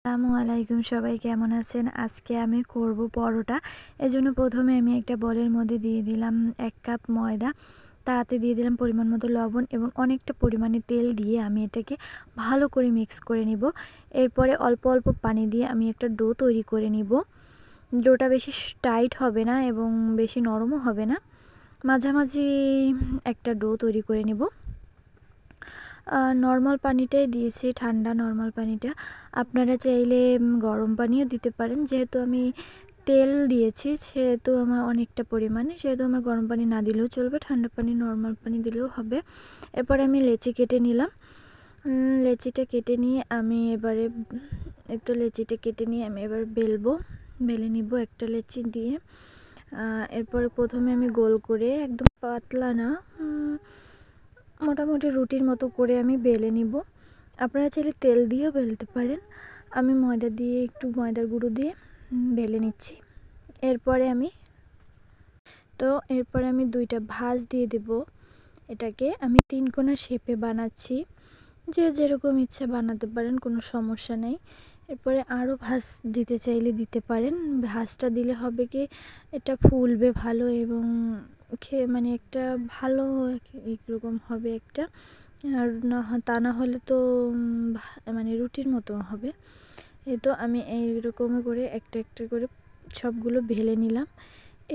আসসালামু আলাইকুম, সবাই কেমন আছেন? আজকে আমি করব পরোটা। এজন্য প্রথমে আমি একটা বলের মধ্যে দিয়ে দিলাম 1 কাপ ময়দা, তাতে দিয়ে দিলাম পরিমাণ মতো লবণ এবং অনেকটা পরিমাণে তেল দিয়ে আমি এটাকে ভালো করে মিক্স করে নিব। এরপরে অল্প অল্প পানি দিয়ে আমি একটা ডো তৈরি করে নিব। ডোটা বেশি টাইট হবে না এবং বেশি নরমও হবে না, মাঝামাঝি একটা ডো তৈরি করে নিব। নর্মাল পানিটাই দিয়েছি, ঠান্ডা নর্মাল পানিটা। আপনারা চাইলে গরম পানিও দিতে পারেন। যেহেতু আমি তেল দিয়েছি সেহেতু আমার অনেকটা পরিমাণে, সেহেতু আমার গরম পানি না দিলেও চলবে, ঠান্ডা পানি নর্মাল পানি দিলেও হবে। এরপরে আমি লেচি কেটে নিলাম। লেচিটা কেটে নিয়ে আমি এবারে লেচিটা কেটে নিয়ে আমি এবার বেলে নিব একটা লেচি দিয়ে। এরপরে প্রথমে আমি গোল করে, একদম পাতলা না, মোটামুটি রুটির মতো করে আমি বেলে নিব। আপনারা চাইলে তেল দিয়েও বেলতে পারেন। আমি ময়দার গুঁড়ো দিয়ে বেলে নিচ্ছি। এরপরে আমি 2টা ভাঁজ দিয়ে দেব। এটাকে আমি 3 কোণা শেপে বানাচ্ছি, যে যেরকম ইচ্ছা বানাতে পারেন, কোনো সমস্যা নেই। এরপরে আরও ভাঁজ দিতে চাইলে দিতে পারেন। ভাঁজটা দিলে হবে কি, এটা ফুলবে ভালো এবং মানে একটা ভালো এরকম হবে একটা। আর তা না হলে তো মানে রুটির মতো হবে। এই তো আমি এইরকম করে একটা একটা করে সবগুলো ভেলে নিলাম।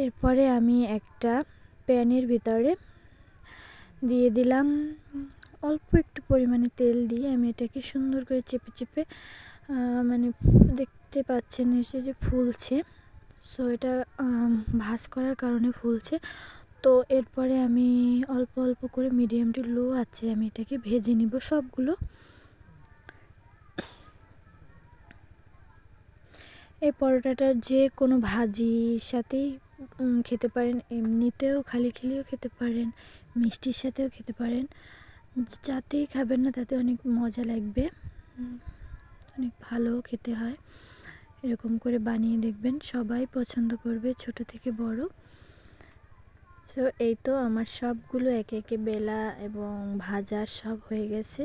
এরপরে আমি একটা প্যানের ভিতরে দিয়ে দিলাম অল্প একটু পরিমাণে তেল দিয়ে আমি এটাকে সুন্দর করে চেপে চেপে, মানে দেখতে পাচ্ছেন এসে যে ফুলছে। সো এটা ভাঁজ করার কারণে ফুলছে। তো এরপরে আমি অল্প অল্প করে মিডিয়াম টু লো আছে আমি এটাকে ভেজে নিব সবগুলো। এই পরোটাটা যে কোনো ভাজির সাথেই খেতে পারেন, এমনিতেও খালি খেলেও খেতে পারেন, মিষ্টির সাথেও খেতে পারেন, যাতেই খাবেন না তাতে অনেক মজা লাগবে, অনেক ভালো খেতে হয়। এরকম করে বানিয়ে দেখবেন, সবাই পছন্দ করবে, ছোট থেকে বড়। সো এই তো আমার সবগুলো একে একে বেলা এবং ভাজা সব হয়ে গেছে।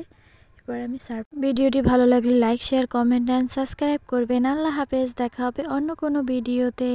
এবার আমি ভিডিওটি ভালো লাগলে like, share, comment and subscribe করবেন। আল্লাহ হাফেজ, দেখা হবে অন্য কোনো ভিডিওতে।